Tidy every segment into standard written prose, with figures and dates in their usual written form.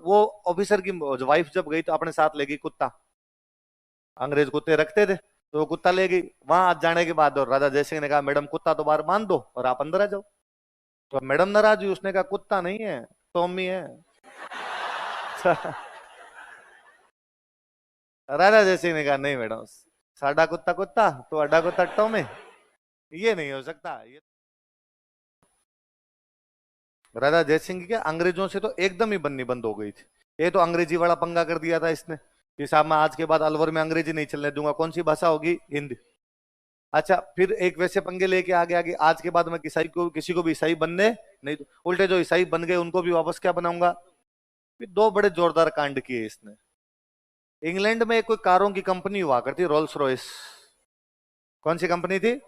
वो ऑफिसर की वाइफ जब गई तो अपने साथ ले गई कुत्ता। अंग्रेज कुत्ते रखते थे तो वो कुत्ता ले गई। वहां जाने के बाद और राजा जयसिंह ने कहा मैडम कुत्ता तो बाहर बांध दो और आप अंदर आ जाओ। तो मैडम नाराज हुई, उसने कहा कुत्ता नहीं है, टॉमी है। राजा जयसिंह ने कहा नहीं मैडम, साडा कुत्ता कुत्ता तो अड्डा कुत्ता टॉमी, ये नहीं हो सकता। ये राजा जयसिंह की क्या अंग्रेजों से तो एकदम ही बननी बंद हो गई थी। ये तो अंग्रेजी वाला पंगा कर दिया था इसने कि साहब मैं आज के बाद अलवर में अंग्रेजी नहीं चलने दूंगा। कौन सी भाषा होगी? हिंदी। अच्छा, फिर एक वैसे पंगे लेके आगे आगे आज के बाद मैं किसी को भी ईसाई बनने नहीं, उल्टे जो ईसाई बन गए उनको भी वापस क्या बनाऊंगा। फिर दो बड़े जोरदार कांड किए इसने। इंग्लैंड में कोई कारों की कंपनी हुआ करती, रोल्स रॉयस। कौन सी कंपनी थी?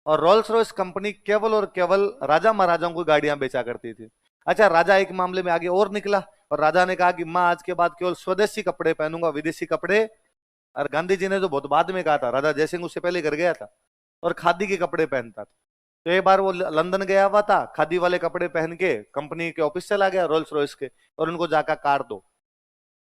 और रोल्स रॉयस कंपनी केवल और केवल राजा महाराजाओं को गाड़ियां बेचा करती थी। अच्छा, राजा एक मामले में आगे और निकला और राजा ने कहा कि मैं आज के बाद केवल स्वदेशी कपड़े पहनूंगा, विदेशी कपड़े। और गांधी जी ने तो बहुत बाद में कहा था, राजा जयसिंह उससे पहले घर गया था और खादी के कपड़े पहनता था। तो एक बार वो लंदन गया हुआ था, खादी वाले कपड़े पहन के कंपनी के ऑफिस चला गया रोल्स रॉयस के, और उनको जाकर कार दो।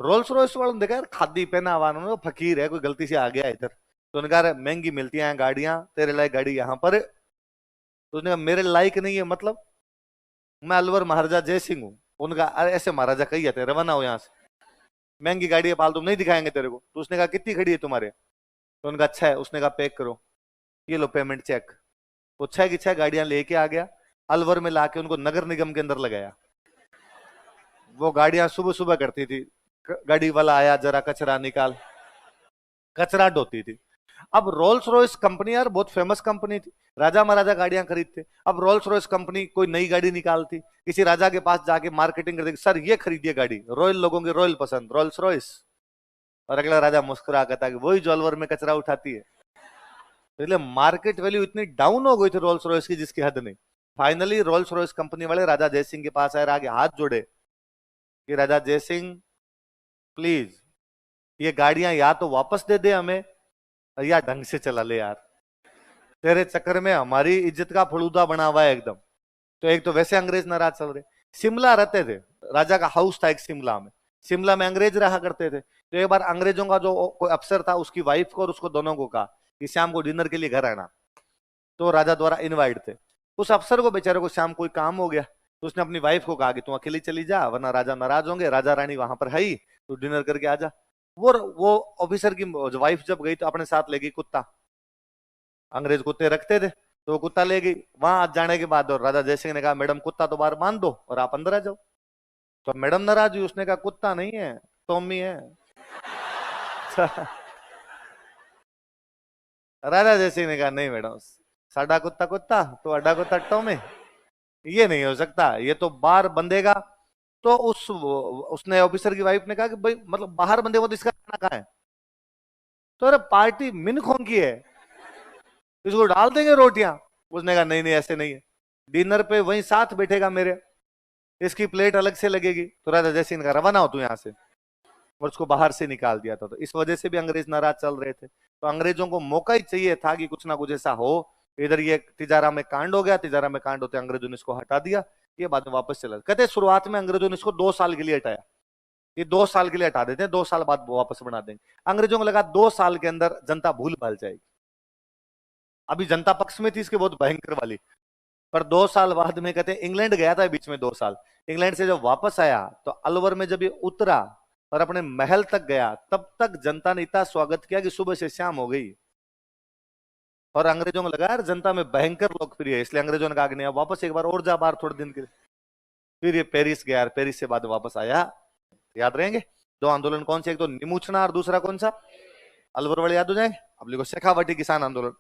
रोल्स रॉयस वालों ने देखा यार खादी पहना हुआ, उन्होंने फकीर है, कोई गलती से आ गया इधर। तो उन्होंने कहा महंगी मिलती हैं गाड़ियां, तेरे लायक गाड़ी यहाँ पर है। तो उसने कहा मेरे लायक नहीं है मतलब, मैं अलवर महाराजा जय सिंह हूँ। उनका अरे ऐसे महाराजा कही जाते, रवाना हो यहाँ से, महंगी गाड़ी है फालतू नहीं दिखाएंगे तेरे को। तो उसने कहा कितनी खड़ी है तुम्हारे? तो उनका अच्छा है। उसने कहा पैक करो, ये लो पेमेंट चेक। वो 6 की 6 गाड़ियां लेके आ गया, अलवर में लाके उनको नगर निगम के अंदर लगाया। वो गाड़ियां सुबह सुबह करती थी, गाड़ी वाला आया जरा कचरा निकाल, कचरा ढोती थी। अब रोल्स रॉयस कंपनी यार बहुत फेमस कंपनी थी, राजा महाराजा गाड़ियां खरीदते। अब रोल्स रॉयस कंपनी कोई नई गाड़ी निकालती, किसी राजा के पास जाके मार्केटिंग करती, सर ये खरीदिए गाड़ी, रॉयल लोगों की रॉयल पसंद रोल्स रॉयस। और अगला राजा मुस्कुरा कहता कि वही जो अलवर में कचरा उठाती है। तो इसलिए मार्केट वैल्यू इतनी डाउन हो गई थी रोल्स रॉयस की जिसकी हद नहीं। फाइनली रोल्स रॉयस कंपनी वाले राजा जयसिंह के पास आए, आगे हाथ जोड़े कि राजा जयसिंह प्लीज ये गाड़ियां या तो वापस दे दे हमें या ढंग से चला ले यार, तेरे चक्कर में हमारी इज्जत का फलूदा बना हुआ है एकदम। तो एक तो वैसे अंग्रेज नाराज चल रहे, शिमला रहते थे, राजा का हाउस था एक शिमला में, शिमला में अंग्रेज रहा करते थे। तो एक बार अंग्रेजों का जो कोई अफसर था उसकी वाइफ को और उसको दोनों को कहा कि शाम को डिनर के लिए घर आना। तो राजा द्वारा इनवाइट थे। उस अफसर को बेचारे को शाम कोई काम हो गया, तो उसने अपनी वाइफ को कहा कि तुम अकेली चली जा वरना राजा नाराज होंगे, राजा रानी वहां पर है ही, तो डिनर करके आ जा। वो ऑफिसर की वाइफ जब गई तो अपने साथ ले गई कुत्ता। अंग्रेज कुत्ते रखते थे तो वो कुत्ता ले गई। वहां जाने के बाद और राजा जयसिंह ने कहा मैडम कुत्ता तो बाहर बांध दो और आप अंदर आ जाओ। तो मैडम नाराज हुई, उसने कहा कुत्ता नहीं है, टॉमी है। राजा जयसिंह ने कहा नहीं मैडम, साडा कुत्ता कुत्ता तो अड्डा कुत्ता टॉमी, ये नहीं हो सकता, ये तो बाहर बंधेगा। तो उसने ऑफिसर की वाइफ ने कहा कि भाई मतलब बाहर बंधे वो तो इसका खाना कहाँ है? तो अरे पार्टी मिन खोंग की है, इसको डाल देंगे रोटियां। उसने कहा नहीं नहीं ऐसे नहीं है, डिनर पे वहीं साथ बैठेगा मेरे, इसकी प्लेट अलग से लगेगी। तो राजा जयसिंह ने कहा रवाना हो तू यहाँ से, और उसको बाहर से निकाल दिया था। तो इस वजह से भी अंग्रेज नाराज चल रहे थे। तो अंग्रेजों को मौका ही चाहिए था कि कुछ ना कुछ ऐसा हो। इधर ये तिजारा में कांड हो गया, तिजारा में कांड होते अंग्रेजों ने इसको हटा दिया, ये बाद में वापस चला। कहते शुरुआत में अंग्रेजों ने इसको 2 साल के लिए हटाया, ये 2 साल के लिए हटा देते हैं, 2 साल बाद वापस बना देंगे। अंग्रेजों को लगा 2 साल के अंदर जनता भूल भाल जाएगी। अभी जनता पक्ष में थी इसके बहुत भयंकर वाली, पर 2 साल बाद में कहते इंग्लैंड गया था बीच में 2 साल, इंग्लैंड से जब वापस आया तो अलवर में जब ये उतरा और अपने महल तक गया, तब तक जनता ने इतना स्वागत किया कि सुबह से शाम हो गई। और अंग्रेजों को लगा यार जनता में भयंकर लोकप्रिय है, इसलिए अंग्रेजों ने कहा कि नहीं अब वापस एक बार और जा बाहर थोड़े दिन के लिए। फिर ये पेरिस गया, पेरिस से बाद वापस आया। याद रहेंगे 2 आंदोलन कौन से, एक तो निमुचना और दूसरा कौन सा अलवर वाले, याद हो जाएंगे। अब लिखो शेखावटी किसान आंदोलन।